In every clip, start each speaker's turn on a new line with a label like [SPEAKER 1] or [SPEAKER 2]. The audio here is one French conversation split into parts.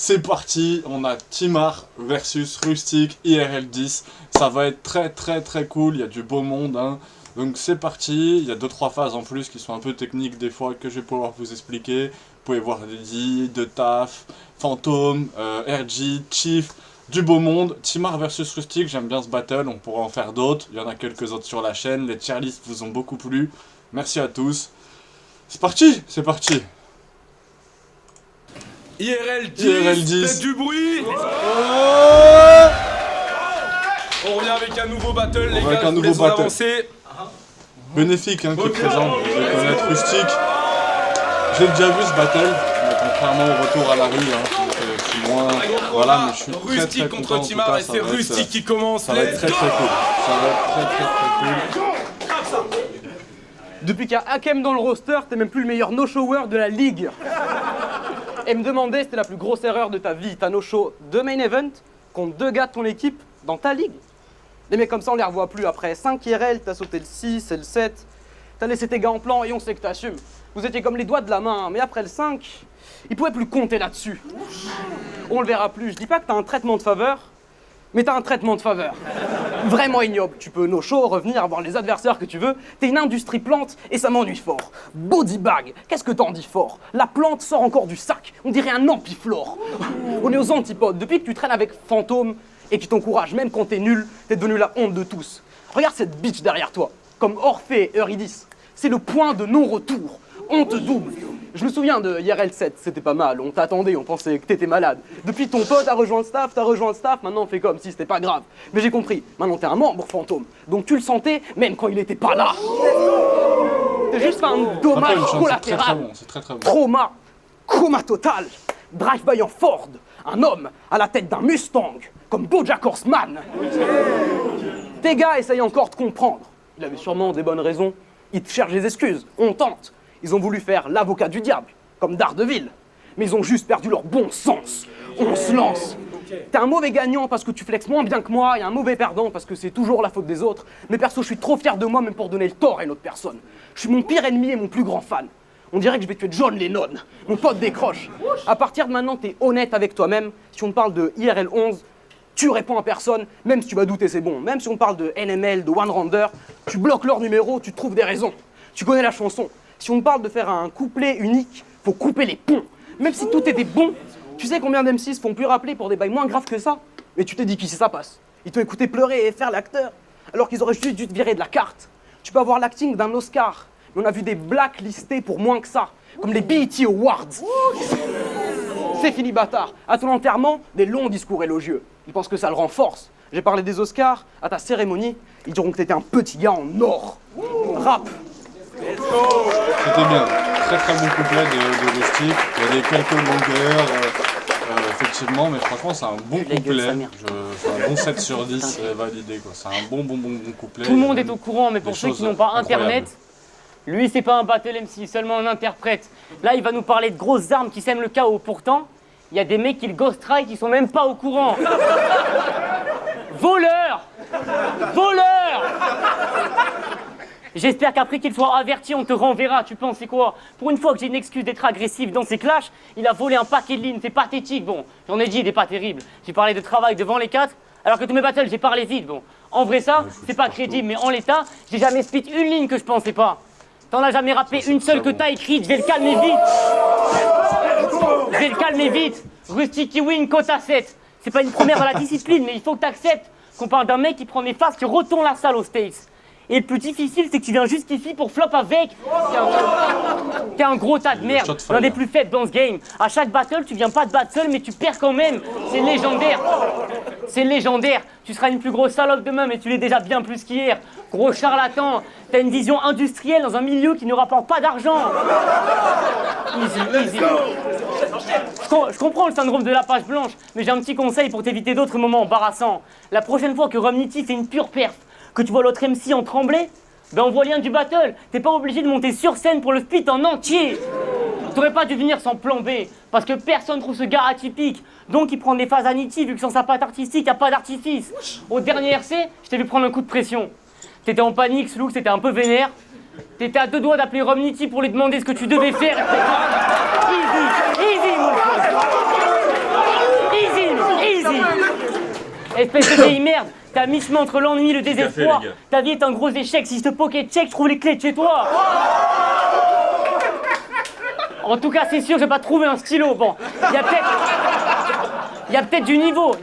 [SPEAKER 1] C'est parti, on a Timar versus Rustic IRL 10. Ça va être très cool, il y a du beau monde, hein. Donc c'est parti, il y a 2-3 phases en plus qui sont un peu techniques des fois que je vais pouvoir vous expliquer. Vous pouvez voir Didi, De Taf, Fantôme, RG, Chief, du beau monde. Timar versus Rustic, j'aime bien ce battle, on pourra en faire d'autres. Il y en a quelques autres sur la chaîne, les tier lists vous ont beaucoup plu. Merci à tous. C'est parti, c'est parti.
[SPEAKER 2] IRL 10,
[SPEAKER 1] IRL 10.
[SPEAKER 2] faites du bruit. On revient avec un nouveau battle, les gars,
[SPEAKER 1] un nouveau battle.
[SPEAKER 2] Avancer.
[SPEAKER 1] Bénéfique hein, qui est présent, vous allez connaître Rustic. J'ai déjà vu ce battle, mais contrairement au retour à la rue, hein, je suis moins... Voilà, mais je suis
[SPEAKER 2] Rustic
[SPEAKER 1] très
[SPEAKER 2] contre
[SPEAKER 1] content,
[SPEAKER 2] Timar et c'est Rustic qui commence.
[SPEAKER 1] Ça va être très cool. Ça va être très cool.
[SPEAKER 3] Depuis qu'il y a Hakem dans le roster, t'es même plus le meilleur no-shower de la ligue. Et me demander c'était la plus grosse erreur de ta vie. T'as no-show 2 main event contre 2 gars de ton équipe dans ta ligue. Les mecs comme ça on les revoit plus après 5 IRL, t'as sauté le 6 et le 7. T'as laissé tes gars en plan et on sait que t'assumes. Vous étiez comme les doigts de la main, mais après le 5, ils pouvaient plus compter là-dessus. On le verra plus. Je dis pas que t'as un traitement de faveur, mais t'as un traitement de faveur. Vraiment ignoble. Tu peux no-show, revenir, avoir les adversaires que tu veux. T'es une industrie plante et ça m'ennuie fort. Body bag, qu'est-ce que t'en dis fort? La plante sort encore du sac. On dirait un ampiflore. On est aux antipodes. Depuis que tu traînes avec Fantôme et qui t'encourage, même quand t'es nul, t'es devenu la honte de tous. Regarde cette bitch derrière toi. Comme Orphée et Eurydice. C'est le point de non-retour. Honte double. Je me souviens de IRL 7, c'était pas mal, on t'attendait, on pensait que t'étais malade. Depuis ton pote a rejoint le staff, maintenant on fait comme si c'était pas grave. Mais j'ai compris, maintenant t'es un membre Fantôme, donc tu le sentais même quand il était pas là. T'es juste un dommage collatéral.
[SPEAKER 1] C'est très bon.
[SPEAKER 3] Trauma, coma total, drive-by en Ford, un homme à la tête d'un Mustang, comme BoJack Horseman. Tes gars essayent encore de comprendre. Il avait sûrement des bonnes raisons. Ils te cherchent des excuses, on tente. Ils ont voulu faire l'avocat du diable, comme Daredevil. Mais ils ont juste perdu leur bon sens. On se lance. T'es un mauvais gagnant parce que tu flexes moins bien que moi, et un mauvais perdant parce que c'est toujours la faute des autres. Mais perso, je suis trop fier de moi même pour donner le tort à une autre personne. Je suis mon pire ennemi et mon plus grand fan. On dirait que je vais tuer John Lennon. Mon pote décroche. À partir de maintenant, t'es honnête avec toi-même. Si on te parle de IRL 11, tu réponds à personne, même si tu vas douter, c'est bon. Même si on parle de NML, de One Rounder, tu bloques leur numéro, tu trouves des raisons. Tu connais la chanson. Si on te parle de faire un couplet unique, faut couper les ponts. Même si tout était bon, tu sais combien d'M6 font plus rappeler pour des bails moins graves que ça? Mais tu t'es dit qui c'est ça passe. Ils t'ont écouté pleurer et faire l'acteur, alors qu'ils auraient juste dû te virer de la carte. Tu peux avoir l'acting d'un Oscar, mais on a vu des blacklistés pour moins que ça, comme les BET Awards. C'est fini bâtard. À ton enterrement, des longs discours élogieux. Ils pensent que ça le renforce. J'ai parlé des Oscars, à ta cérémonie, ils diront que t'étais un petit gars en or. Rap.
[SPEAKER 1] C'était bien, très bon couplet de Rustic. Il y a des quelques longueurs, effectivement, mais franchement c'est un bon couplet. C'est un bon 7 sur 10 validé quoi. C'est un bon couplet.
[SPEAKER 4] Tout le monde est au courant, mais pour ceux qui n'ont pas internet,
[SPEAKER 1] incroyables.
[SPEAKER 4] lui c'est pas un battle MC, seulement un interprète. Là il va nous parler de grosses armes qui sèment le chaos. Pourtant, il y a des mecs qui le ghoststrike qui sont même pas au courant. Voleur! J'espère qu'après qu'il soit averti, on te renverra. Tu penses c'est quoi? Pour une fois que j'ai une excuse d'être agressif dans ces clashs, il a volé un paquet de lignes, c'est pathétique. Bon, j'en ai dit, il est pas terrible. J'ai parlé de travail devant les 4, alors que tous mes battles, j'ai parlé vite. Bon, en vrai ça, c'est pas crédible, mais en l'état, j'ai jamais spit une ligne que je pensais pas. T'en as jamais rappelé une seule que t'as écrite, je vais le calmer vite. Rustic qui win, quota 7. C'est pas une première dans la discipline, mais il faut que t'acceptes qu'on parle d'un mec qui prend des phases qui retourne la salle aux States. Et le plus difficile, c'est que tu viens jusqu'ici pour flop avec. T'es un gros tas de merde, l'un des plus faibles dans ce game. À chaque battle, tu viens pas de battre seul, mais tu perds quand même. C'est légendaire. C'est légendaire. Tu seras une plus grosse salope demain, mais tu l'es déjà bien plus qu'hier. Gros charlatan, t'as une vision industrielle dans un milieu qui ne rapporte pas d'argent. Easy. Je comprends le syndrome de la page blanche, mais j'ai un petit conseil pour t'éviter d'autres moments embarrassants. La prochaine fois que Romnity fait une pure perf, que tu vois l'autre MC en trembler, ben envoie lien du battle. T'es pas obligé de monter sur scène pour le split en entier. T'aurais pas dû venir sans plan B, parce que personne trouve ce gars atypique. Donc il prend des phases Anity, vu que sans sa patte artistique, y a pas d'artifice. Au dernier RC, je t'ai vu prendre un coup de pression. T'étais en panique, Slook, c'était un peu vénère. T'étais à 2 doigts d'appeler Romnity pour lui demander ce que tu devais faire. Easy, mon pote. Espèce de vieille merde, t'es à mi-chemin entre l'ennui et le désespoir.
[SPEAKER 2] les gars.
[SPEAKER 4] Ta vie est un gros échec, si je te pocket check, je trouve les clés de chez toi. En tout cas, c'est sûr, j'ai pas trouvé un stylo. Bon, il y a peut-être du niveau.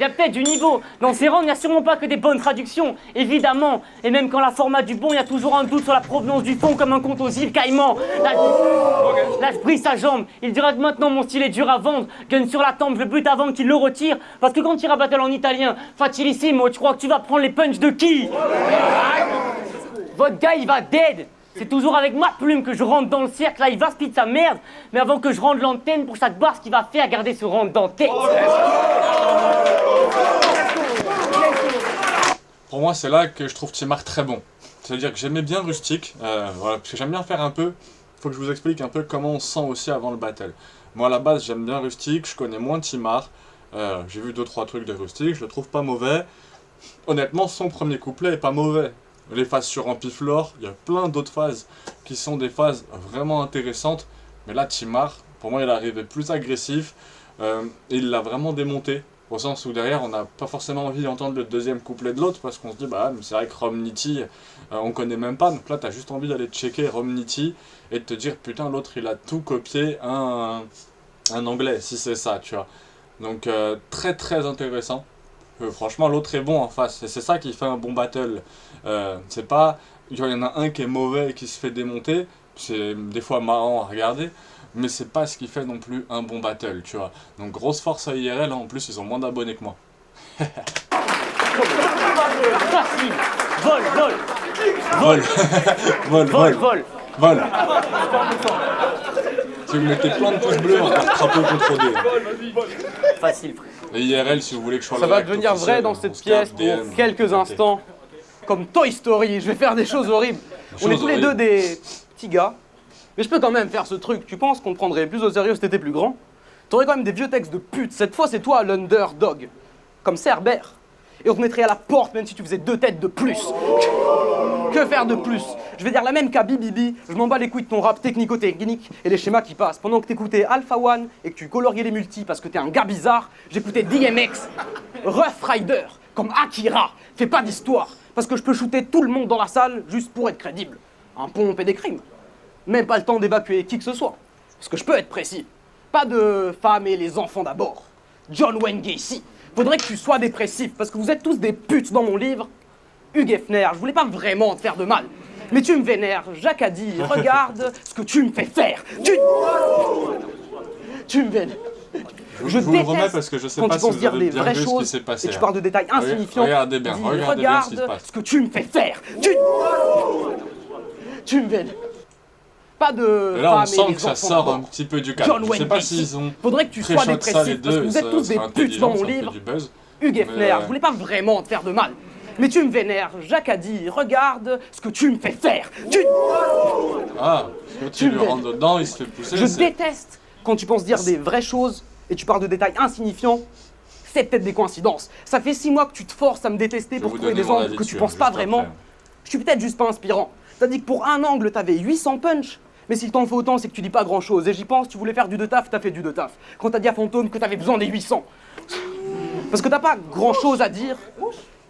[SPEAKER 4] Dans ces rangs, il n'y a sûrement pas que des bonnes traductions, évidemment. Et même quand la format du bon, il y a toujours un doute sur la provenance du fond, comme un conte aux îles Caïmans. Là, je brise sa jambe. Il dira que maintenant mon style est dur à vendre. Gun sur la tempe, je le bute avant qu'il le retire. Parce que quand tu iras battle en italien, facilissimo, tu crois que tu vas prendre les punchs de qui? Votre gars, il va dead. C'est toujours avec ma plume que je rentre dans le cercle, là il va speed sa merde, mais avant que je rende l'antenne, pour chaque barre, ce qu'il va faire, garder ce rentre dans tête.
[SPEAKER 1] Pour moi, c'est là que je trouve Timar très bon. C'est-à-dire que j'aimais bien Rustic, voilà, parce que j'aime bien faire un peu, faut que je vous explique un peu comment on se sent aussi avant le battle. Moi à la base, j'aime bien Rustic, je connais moins Timar, j'ai vu 2-3 trucs de Rustic, je le trouve pas mauvais. Honnêtement, son premier couplet est pas mauvais. Les phases sur Ampiflore, il y a plein d'autres phases qui sont des phases vraiment intéressantes. Mais là, Timar, pour moi, il est arrivé plus agressif. Et il l'a vraiment démonté. Au sens où derrière, on n'a pas forcément envie d'entendre le deuxième couplet de l'autre. Parce qu'on se dit, bah, c'est vrai que Romnity, on connaît même pas. Donc là, t'as juste envie d'aller checker Romnity et de te dire, putain, l'autre, il a tout copié un anglais, si c'est ça, tu vois. Donc, très très intéressant. Franchement, l'autre est bon en face, et c'est ça qui fait un bon battle. C'est pas, il y en a un qui est mauvais et qui se fait démonter, c'est des fois marrant à regarder, mais c'est pas ce qui fait non plus un bon battle, tu vois. Donc grosse force à IRL, en plus ils ont moins d'abonnés que moi.
[SPEAKER 4] Facile. Vol.
[SPEAKER 1] Si vous mettez plein de pouces bleus, on va attraper au contre D.
[SPEAKER 4] Facile, frère.
[SPEAKER 1] Et IRL, si vous voulez que je sois
[SPEAKER 3] Ça
[SPEAKER 1] le
[SPEAKER 3] va
[SPEAKER 1] réact
[SPEAKER 3] devenir
[SPEAKER 1] officiel,
[SPEAKER 3] vrai dans
[SPEAKER 1] on
[SPEAKER 3] cette
[SPEAKER 1] se
[SPEAKER 3] pièce
[SPEAKER 1] capte,
[SPEAKER 3] pour
[SPEAKER 1] DM,
[SPEAKER 3] quelques instants. Comme Toy Story, je vais faire des choses horribles. On est tous les deux des petits gars. Mais je peux quand même faire ce truc. Tu penses qu'on te prendrait plus au sérieux si t'étais plus grand? T'aurais quand même des vieux textes de pute. Cette fois, c'est toi l'underdog. Comme Cerbère. Et on te mettrait à la porte même si tu faisais 2 têtes de plus. Que faire de plus? Je vais dire la même qu'à Bibi. Je m'en bats les couilles de ton rap technico-technique et les schémas qui passent. Pendant que t'écoutais Alpha One et que tu coloriais les multis parce que t'es un gars bizarre, j'écoutais DMX, Rough Rider, comme Akira. Fais pas d'histoire, parce que je peux shooter tout le monde dans la salle juste pour être crédible. Un pompe et des crimes. Même pas le temps d'évacuer qui que ce soit. Parce que je peux être précis. Pas de femmes et les enfants d'abord. John Wayne Gacy. Faudrait que tu sois dépressif, parce que vous êtes tous des putes dans mon livre. Hugues Hefner, je voulais pas vraiment te faire de mal. Mais tu me vénères, Jacques a dit, regarde ce que tu me fais faire. Tu me vénères.
[SPEAKER 1] Je vous le remets parce que je sais
[SPEAKER 3] quand
[SPEAKER 1] pas
[SPEAKER 3] tu
[SPEAKER 1] si
[SPEAKER 3] penses
[SPEAKER 1] vous
[SPEAKER 3] dire
[SPEAKER 1] avez
[SPEAKER 3] des
[SPEAKER 1] bien
[SPEAKER 3] vraies
[SPEAKER 1] vu ce qui
[SPEAKER 3] choses
[SPEAKER 1] s'est passé.
[SPEAKER 3] et tu
[SPEAKER 1] là.
[SPEAKER 3] parles de détails insignifiants.
[SPEAKER 1] Regardez bien,
[SPEAKER 3] dis,
[SPEAKER 1] regardez bien ce qui se
[SPEAKER 3] regarde
[SPEAKER 1] passe.
[SPEAKER 3] ce que tu me fais faire. Tu me vénères. Pas de
[SPEAKER 1] Et là, on
[SPEAKER 3] femmes
[SPEAKER 1] sent
[SPEAKER 3] et les
[SPEAKER 1] que ça
[SPEAKER 3] enfants
[SPEAKER 1] sort
[SPEAKER 3] d'abord.
[SPEAKER 1] un petit peu du cadre.
[SPEAKER 3] John
[SPEAKER 1] Je sais
[SPEAKER 3] Wayne
[SPEAKER 1] pas
[SPEAKER 3] Gacy.
[SPEAKER 1] s'ils ont
[SPEAKER 3] Faudrait que tu
[SPEAKER 1] très
[SPEAKER 3] sois
[SPEAKER 1] shot ça les
[SPEAKER 3] dépressif, parce que
[SPEAKER 1] deux,
[SPEAKER 3] vous êtes tous des
[SPEAKER 1] serait
[SPEAKER 3] putes
[SPEAKER 1] intelligent,
[SPEAKER 3] dans mon
[SPEAKER 1] ça fait
[SPEAKER 3] livre.
[SPEAKER 1] du buzz.
[SPEAKER 3] Hugues Hefner,
[SPEAKER 1] Mais,
[SPEAKER 3] je voulais pas vraiment te faire de mal. Mais tu me vénères, Jacques a dit, regarde ce que tu me fais faire.
[SPEAKER 1] Ah, quand tu lui rentres dedans, il se fait pousser.
[SPEAKER 3] Je
[SPEAKER 1] c'est-
[SPEAKER 3] déteste quand tu penses dire des vraies choses et tu parles de détails insignifiants. C'est peut-être des coïncidences. Ça fait 6 mois que tu te forces à me détester
[SPEAKER 1] Je vais
[SPEAKER 3] pour
[SPEAKER 1] vous
[SPEAKER 3] trouver
[SPEAKER 1] donner
[SPEAKER 3] des
[SPEAKER 1] mon
[SPEAKER 3] angles
[SPEAKER 1] avis
[SPEAKER 3] que tu
[SPEAKER 1] dessus,
[SPEAKER 3] penses
[SPEAKER 1] juste
[SPEAKER 3] pas
[SPEAKER 1] après.
[SPEAKER 3] vraiment. Je suis peut-être juste pas inspirant. T'as dit que pour un angle, t'avais 800 punch. Mais s'il t'en faut autant, c'est que tu dis pas grand-chose. Et j'y pense, tu voulais faire du de taf, t'as fait du de taf. Quand t'as dit à Fantôme que t'avais besoin des 800. Parce que t'as pas grand-chose à dire,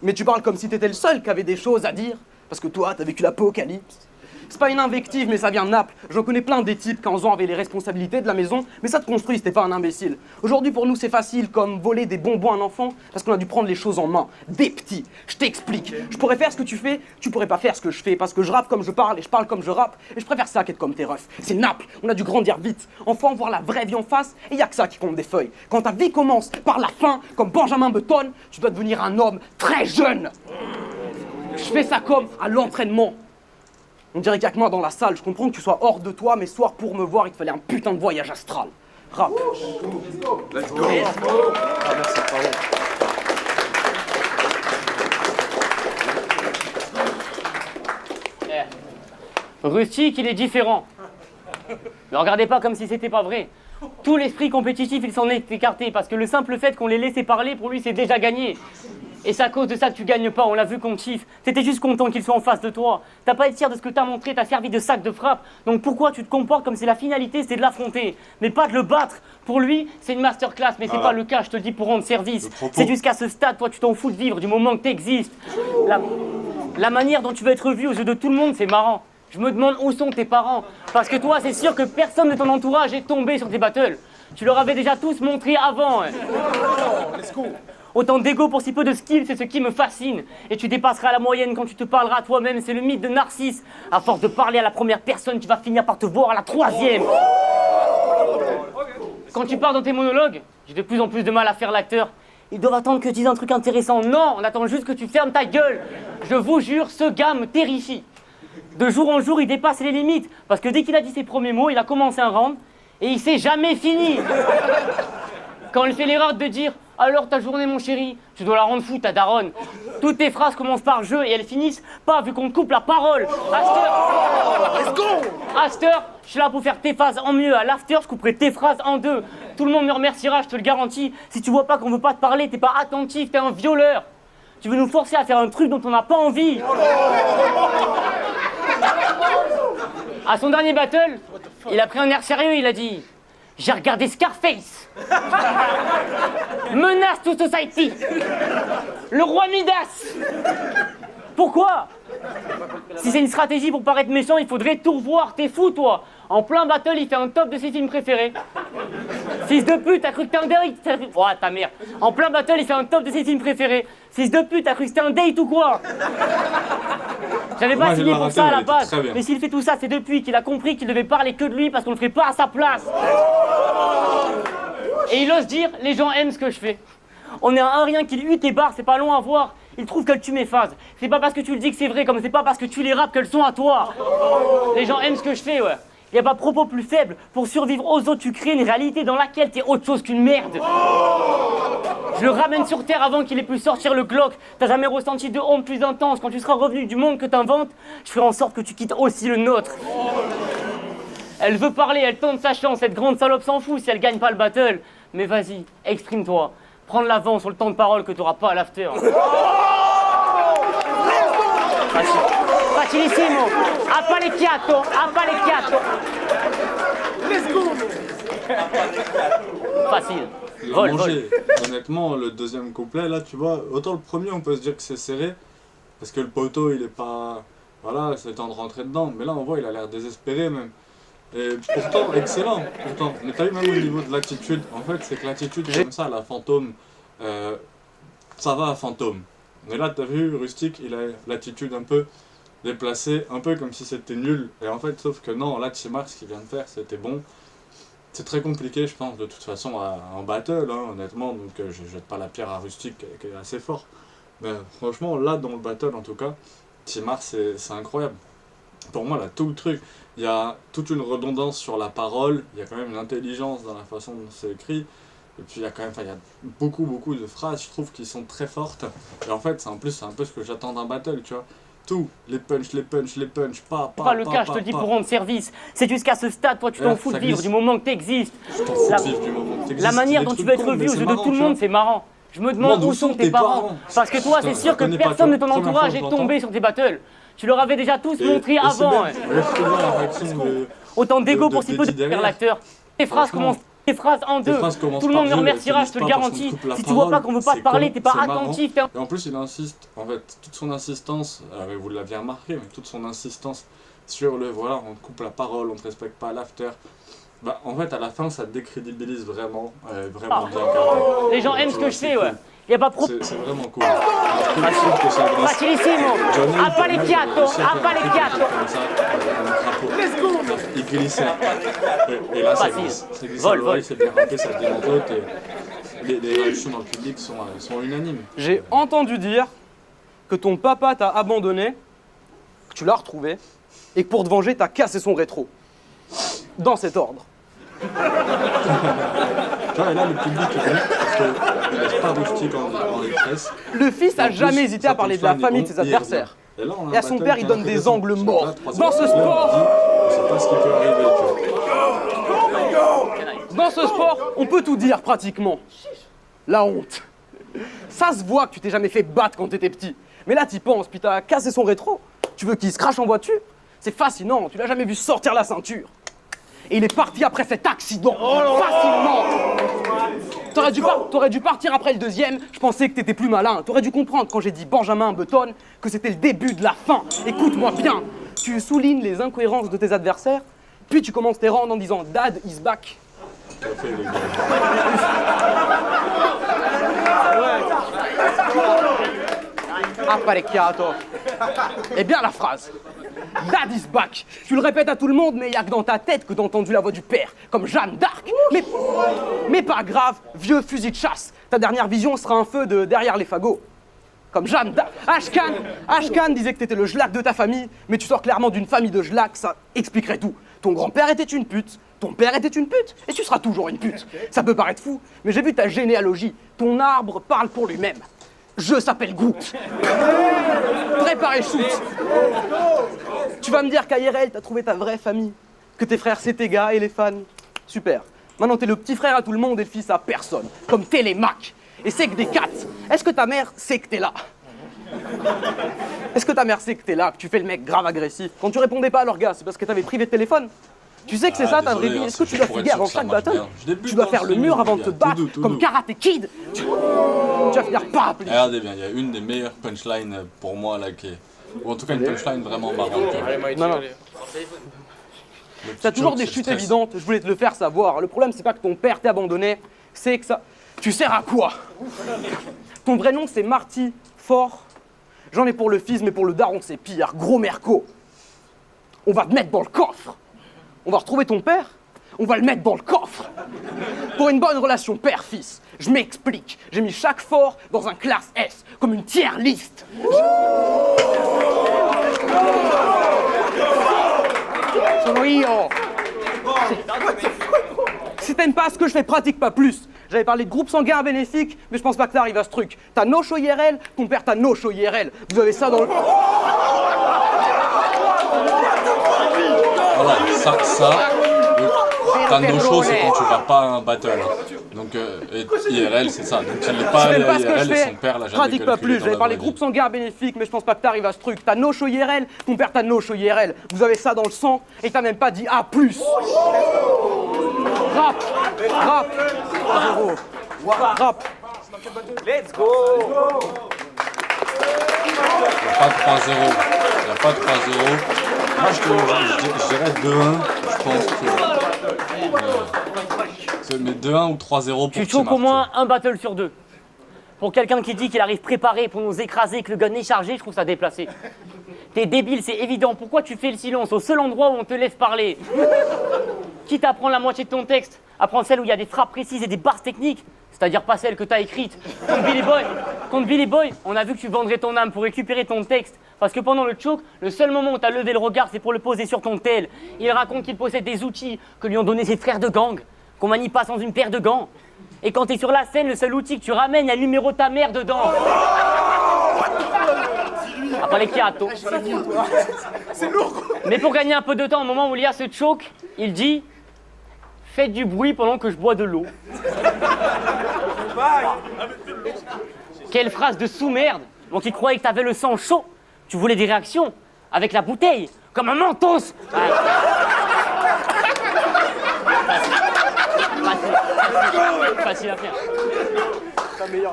[SPEAKER 3] mais tu parles comme si t'étais le seul qui avait des choses à dire. Parce que toi, t'as vécu l'apocalypse. C'est pas une invective, mais ça vient de Naples. J'en connais plein des types qui en ont avaient les responsabilités de la maison, mais ça te construit, c'était pas un imbécile. Aujourd'hui, pour nous, c'est facile, comme voler des bonbons à un enfant, parce qu'on a dû prendre les choses en main. Des petits. Je t'explique. Je pourrais faire ce que tu fais, tu pourrais pas faire ce que je fais, parce que je rappe comme je parle et je parle comme je rappe, et je préfère ça qu'être comme tes refs. C'est Naples, on a dû grandir vite. Enfin, voir la vraie vie en face, et y a que ça qui compte des feuilles. Quand ta vie commence par la fin, comme Benjamin Button, tu dois devenir un homme très jeune. Je fais ça comme à l'entraînement. On dirait qu'il y a que moi dans la salle, je comprends que tu sois hors de toi, mais ce soir pour me voir, il te fallait un putain de voyage astral. Rap.
[SPEAKER 2] Let's go.
[SPEAKER 3] Ah, merci, pardon.
[SPEAKER 4] Rustic, il est différent. Ne regardez pas comme si c'était pas vrai. Tout l'esprit compétitif, il s'en est écarté parce que le simple fait qu'on les laissé parler, pour lui, c'est déjà gagné. Et c'est à cause de ça que tu gagnes pas, on l'a vu qu'on kiffe. T'étais juste content qu'il soit en face de toi. T'as pas été fier de ce que t'as montré, t'as servi de sac de frappe. Donc pourquoi tu te comportes comme si la finalité c'était de l'affronter, mais pas de le battre? Pour lui, c'est une masterclass, mais c'est pas le cas, je te le dis, pour rendre service. C'est jusqu'à ce stade, toi tu t'en fous de vivre du moment que t'existes. La manière dont tu veux être vu aux yeux de tout le monde, c'est marrant. Je me demande où sont tes parents. Parce que toi, c'est sûr que personne de ton entourage est tombé sur tes battles. Tu leur avais déjà tous montré avant. Autant d'ego pour si peu de skill, c'est ce qui me fascine. Et tu dépasseras la moyenne quand tu te parleras à toi-même, c'est le mythe de Narcisse. À force de parler à la première personne, tu vas finir par te voir à la troisième. Quand tu pars dans tes monologues, j'ai de plus en plus de mal à faire l'acteur. Ils doivent attendre que tu dises un truc intéressant. Non, on attend juste que tu fermes ta gueule. Je vous jure, ce gars me terrifie. De jour en jour, il dépasse les limites. Parce que dès qu'il a dit ses premiers mots, il a commencé un round et il s'est jamais fini. Quand il fait l'erreur de dire « Alors ta journée mon chéri, tu dois la rendre fou ta daronne ». Toutes tes phrases commencent par « je » et elles finissent pas vu qu'on te coupe la parole. À cette heure, je suis là pour faire tes phases en mieux. À l'after, je couperai tes phrases en deux. Tout le monde me remerciera, je te le garantis. Si tu vois pas qu'on veut pas te parler, t'es pas attentif, t'es un violeur. Tu veux nous forcer à faire un truc dont on n'a pas envie. À son dernier battle, il a pris un air sérieux, il a dit « J'ai regardé Scarface, Menace to Society, le roi Midas ». Pourquoi? Si c'est une stratégie pour paraître méchant, il faudrait tout revoir. T'es fou, toi. En plein battle, il fait un top de ses films préférés. Fils de pute, t'as cru que t'es un date? Oh, ta mère. En plein battle, il fait un top de ses films préférés. Fils de pute, t'as cru que c'était un date ou quoi? J'avais pas signé pour ça à la base. Mais s'il fait tout ça, c'est depuis qu'il a compris qu'il devait parler que de lui parce qu'on le ferait pas à sa place. Et il ose dire, les gens aiment ce que je fais. On est à un rien qu'il eut tes barres, c'est pas long à voir. Il trouve qu'elle tue mes phases. C'est pas parce que tu le dis que c'est vrai, comme c'est pas parce que tu les rappes qu'elles sont à toi. Les gens aiment ce que je fais, ouais. Y a pas propos plus faible. Pour survivre aux autres, tu crées une réalité dans laquelle t'es autre chose qu'une merde. Je le ramène sur terre avant qu'il ait pu sortir le Glock. T'as jamais ressenti de honte plus intense. Quand tu seras revenu du monde que t'inventes, je ferai en sorte que tu quittes aussi le nôtre. Elle veut parler, elle tente sa chance. Cette grande salope s'en fout si elle gagne pas le battle. Mais vas-y, exprime-toi. Prends de l'avance sur le temps de parole que t'auras pas à l'after. Facilissimo. Apparecchiato. Facile. Vol.
[SPEAKER 1] Honnêtement, le deuxième couplet, là, tu vois, autant le premier, on peut se dire que c'est serré, parce que le poteau, il est pas... Voilà, c'est le temps de rentrer dedans, mais là, on voit, il a l'air désespéré, même. Et pourtant, excellent, pourtant. Mais t'as vu, même au niveau de l'attitude, en fait, c'est que l'attitude, comme ça, la fantôme, ça va à fantôme. Mais là, t'as vu, Rustic, il a l'attitude un peu déplacée, un peu comme si c'était nul. Et en fait, sauf que non, là, Timar, ce qu'il vient de faire, c'était bon. C'est très compliqué, je pense, de toute façon, en battle, hein, honnêtement. Donc, je jette pas la pierre à Rustic, qui est assez fort. Mais franchement, là, dans le battle, en tout cas, Timar, c'est incroyable. Pour moi, là, tout le truc, il y a toute une redondance sur la parole, il y a quand même une intelligence dans la façon dont c'est écrit. Et puis il y a quand même, il y a beaucoup de phrases, je trouve, qui sont très fortes. Et en fait, en plus, c'est un peu ce que j'attends d'un battle, tu vois. Tout, les punch,
[SPEAKER 4] pas le cas, je te dis pour rendre service. C'est jusqu'à ce stade, toi, tu t'en fous de vivre du moment que t'existes.
[SPEAKER 1] Je t'en fous de vivre du moment que t'existes.
[SPEAKER 4] La manière dont tu veux être vu aux yeux de tout le monde, c'est marrant. Je me demande où sont tes parents. Parce que toi, c'est sûr que personne de ton entourage est tombé sur tes battles. Tu leur avais déjà tous montré avant. Autant d'ego pour si peu de faire l'acteur. Tes phrases commencent. Tes phrases en deux. Tout le monde me remerciera, je te le garantis. Si tu vois pas qu'on veut pas te parler, t'es pas attentif.
[SPEAKER 1] Et en plus, il insiste, en fait, toute son insistance, vous l'aviez remarqué, mais toute son insistance sur le voilà, on te coupe la parole, on te respecte pas l'after. Bah, en fait, à la fin, ça décrédibilise vraiment, vraiment bien gardé.
[SPEAKER 4] Les gens aiment ce que je fais, ouais. Y a pas pro...
[SPEAKER 1] C'est vraiment cool.
[SPEAKER 4] Facilissimo. Apparecchiato.
[SPEAKER 1] Il glissait. Et là, ça glisse. Vol. C'est bien rappelé, ça devient l'autre. Et les réactions dans le public sont unanimes.
[SPEAKER 3] J'ai entendu dire que ton papa t'a abandonné, que tu l'as retrouvé, et que pour te venger, t'as cassé son rétro. Dans cet ordre.
[SPEAKER 1] Et là, le public est venu parce qu'il ne laisse pas Rustic en détresse.
[SPEAKER 3] Le fils a jamais hésité à parler de la famille de ses adversaires. Et à son père, il donne des angles morts. Dans ce sport, Dans ce sport, on peut tout dire pratiquement. La honte. Ça se voit que tu t'es jamais fait battre quand t'étais petit. Mais là, t'y penses, puis t'as cassé son rétro. Tu veux qu'il se crache en voiture? C'est fascinant, tu l'as jamais vu sortir la ceinture. Et il est parti après cet accident. Facilement. T'aurais dû partir après le deuxième. Je pensais que t'étais plus malin. T'aurais dû comprendre quand j'ai dit Benjamin Button que c'était le début de la fin. Écoute-moi bien. Tu soulignes les incohérences de tes adversaires, puis tu commences tes rounds en disant Dad is back. Apparecchiato. Eh bien la phrase. Dad is back. Tu le répètes à tout le monde, mais il n'y a que dans ta tête que t'as entendu la voix du père, comme Jeanne d'Arc. Mais pas grave, vieux fusil de chasse. Ta dernière vision sera un feu de derrière les fagots. Comme Jeanne d'Arc. Ashkan disait que t'étais le jlac de ta famille, mais tu sors clairement d'une famille de jlacs, ça expliquerait tout. Ton grand-père était une pute, ton père était une pute, et tu seras toujours une pute. Ça peut paraître fou, mais j'ai vu ta généalogie. Ton arbre parle pour lui-même. Je s'appelle Groot. Préparez shoot. Tu vas me dire qu'à IRL, t'as trouvé ta vraie famille, que tes frères c'est tes gars et les fans. Super. Maintenant t'es le petit frère à tout le monde et le fils à personne, comme Télémac. Et c'est que des 4. Est-ce que ta mère sait que t'es là? Est-ce que ta mère sait que t'es là, que tu fais le mec grave agressif? Quand tu répondais pas à leur gars, c'est parce que t'avais privé de téléphone? Tu sais que c'est ça ta vraie vie? Est-ce que tu dois fuguer avant chaque battle? Tu dois faire le mur avant de te battre, comme Karate Kid? Tu vas finir parapluie.
[SPEAKER 1] Regardez bien, il y a une des meilleures punchlines pour moi là qui est... Ou en tout cas une punchline vraiment marrante.
[SPEAKER 3] Non. T'as toujours des chutes évidentes, je voulais te le faire savoir. Le problème c'est pas que ton père t'ait abandonné, c'est que ça... Tu sers à quoi? Ton vrai nom c'est Marty Fort. J'en ai pour le fils, mais pour le daron c'est pire. Gros merco. On va te mettre dans le coffre. On va retrouver ton père, on va le mettre dans le coffre. Pour une bonne relation père-fils, je m'explique. J'ai mis chaque fort dans un classe S, comme une tier list. Sono io. Si t'aimes pas ce que je fais, pratique pas plus. J'avais parlé de groupe sanguin bénéfique, mais je pense pas que t'arrives à ce truc. T'as no show IRL, ton père t'as no show IRL. Vous avez ça dans le...
[SPEAKER 1] Voilà, t'as no show, c'est quand tu vas pas à un battle. Donc, et IRL, c'est ça. Donc, il n'est pas allé à IRL et son père l'a jamais
[SPEAKER 3] pratique pas plus. J'avais parlé de groupe sanguin bénéfique, mais je pense pas que t'arrives à ce truc. T'as no show IRL, ton père t'as no show IRL. Vous avez ça dans le sang, et t'as même pas dit A+. Rap. 3-0. Rap.
[SPEAKER 2] Let's go.
[SPEAKER 1] Il n'y a pas 3-0. Moi, je dirais 2-1. Je pense que... mais 2-1 ou 3-0 pour
[SPEAKER 4] Tu choques au moins un battle sur 2. Pour quelqu'un qui dit qu'il arrive préparé pour nous écraser et que le gun est chargé, je trouve ça déplacé. T'es débile, c'est évident. Pourquoi tu fais le silence au seul endroit où on te laisse parler? Quitte à prendre la moitié de ton texte, à prendre celle où il y a des frappes précises et des bases techniques, c'est-à-dire pas celle que t'as écrite. Contre Billy Boy, on a vu que tu vendrais ton âme pour récupérer ton texte. Parce que pendant le choke, le seul moment où t'as levé le regard, c'est pour le poser sur ton tel. Il raconte qu'il possède des outils que lui ont donné ses frères de gang, qu'on manie pas sans une paire de gants. Et quand t'es sur la scène, le seul outil que tu ramènes, il y a le numéro de ta mère dedans. Après les chiato.
[SPEAKER 2] C'est lourd.
[SPEAKER 4] Mais pour gagner un peu de temps, au moment où il y a ce choke, il dit « Faites du bruit pendant que je bois de l'eau. » Quelle phrase de sous-merde. Donc il croyait que t'avais le sang chaud. Tu voulais des réactions avec la bouteille, comme un mentos. Facile à faire.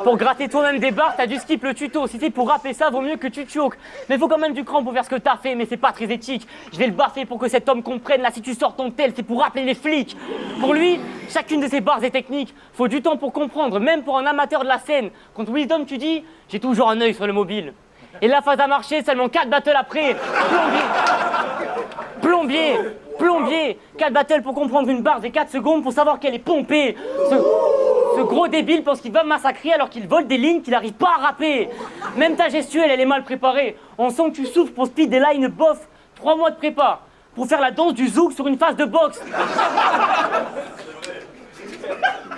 [SPEAKER 4] Pour gratter toi-même des barres, t'as dû skip le tuto. Si c'est pour rapper ça, vaut mieux que tu choques. Mais faut quand même du cran pour faire ce que t'as fait, mais c'est pas très éthique. Je vais le baffer pour que cet homme comprenne. Là, si tu sors ton tel, c'est pour rappeler les flics. Pour lui, chacune de ces barres est technique. Faut du temps pour comprendre, même pour un amateur de la scène. Contre Wisdom, tu dis, j'ai toujours un œil sur le mobile. Et la phase a marché, seulement 4 battles après. Plombier. 4 battles pour comprendre une barre et 4 secondes pour savoir qu'elle est pompée. Ce gros débile pense qu'il va me massacrer alors qu'il vole des lignes qu'il n'arrive pas à rapper. Même ta gestuelle, elle est mal préparée. On sent que tu souffres pour speed des lines bof. 3 mois de prépa pour faire la danse du zouk sur une phase de boxe.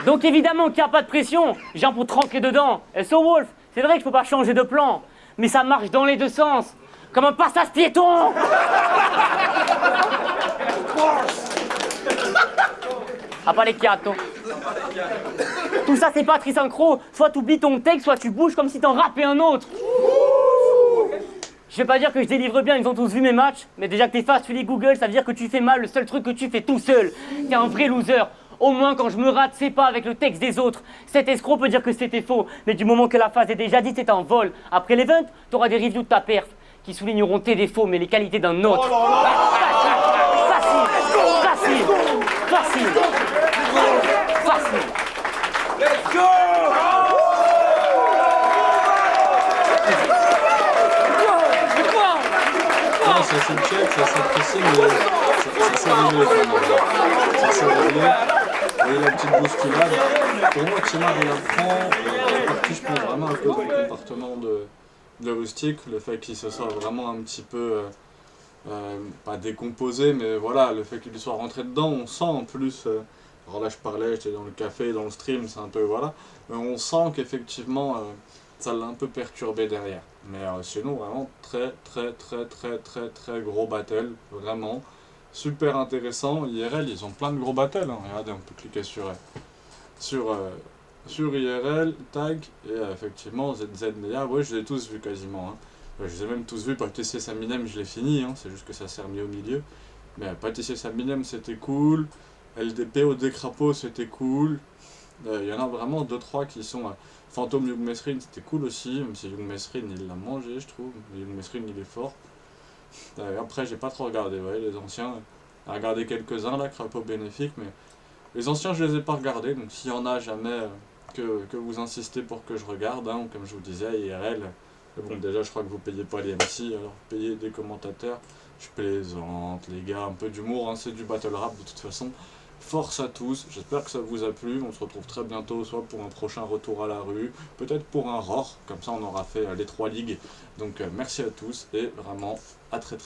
[SPEAKER 4] Donc évidemment qu'il n'y a pas de pression. Je viens pour te rentrer dedans. Et so Wolf, c'est vrai que je peux pas changer de plan. Mais ça marche dans les deux sens. Comme un passage piéton. Ah pas les chiato. Tout ça, c'est pas trisynchro. Soit tu oublies ton texte, soit tu bouges comme si t'en rappais un autre. Je vais pas dire que je délivre bien, ils ont tous vu mes matchs, mais déjà que t'es face, tu les Google, ça veut dire que tu fais mal le seul truc que tu fais tout seul. T'es un vrai loser. Au moins, quand je me rate, c'est pas avec le texte des autres. Cet escroc peut dire que c'était faux, mais du moment que la phase est déjà dite, c'est un vol. Après l'event, t'auras des reviews de ta perf qui souligneront tes défauts, mais les qualités d'un autre. Facile.
[SPEAKER 2] Let's go!
[SPEAKER 1] Non, ça c'est check, ça s'apprécie, mais ça s'est réglé quand même. Ça s'est réglé. Et la petite bousculade. Pour moi, Timar il apprend. En partie, je pense vraiment à cause du comportement de Rustic, le fait qu'il se soit vraiment un petit peu. Pas décomposé, mais voilà, le fait qu'il soit rentré dedans, on sent en plus. Alors là, je parlais, j'étais dans le café, dans le stream, c'est un peu voilà. Mais on sent qu'effectivement, ça l'a un peu perturbé derrière. Mais sinon, vraiment, très gros battle, vraiment. Super intéressant. IRL, ils ont plein de gros battles. Hein. Regardez, on peut cliquer sur IRL, tag, et effectivement, ZZ, Nea, ouais, je les ai tous vus quasiment. Hein. Je les ai même tous vus, Pâtissier Saminem, je l'ai fini, hein, c'est juste que ça s'est remis au milieu. Mais Pâtissier Saminem, c'était cool. LDP au décrapeau, c'était cool. Il y en a vraiment 2-3 qui sont... Fantôme Young Mesrin, c'était cool aussi, même si Young Mesrin, il l'a mangé, je trouve. Young Mesrin, il est fort. Après, j'ai pas trop regardé, ouais, les anciens. J'ai regardé quelques-uns, là, Crapaud Bénéfique, mais... Les anciens, je les ai pas regardés, donc s'il y en a jamais que vous insistez pour que je regarde, hein, comme je vous disais, IRL... Bon, déjà, je crois que vous payez pas les MC, alors payez des commentateurs. Je plaisante, les gars, un peu d'humour, hein, c'est du battle rap de toute façon. Force à tous, j'espère que ça vous a plu. On se retrouve très bientôt, soit pour un prochain retour à la rue, peut-être pour un ROR, comme ça on aura fait les 3 ligues. Donc merci à tous et vraiment à très très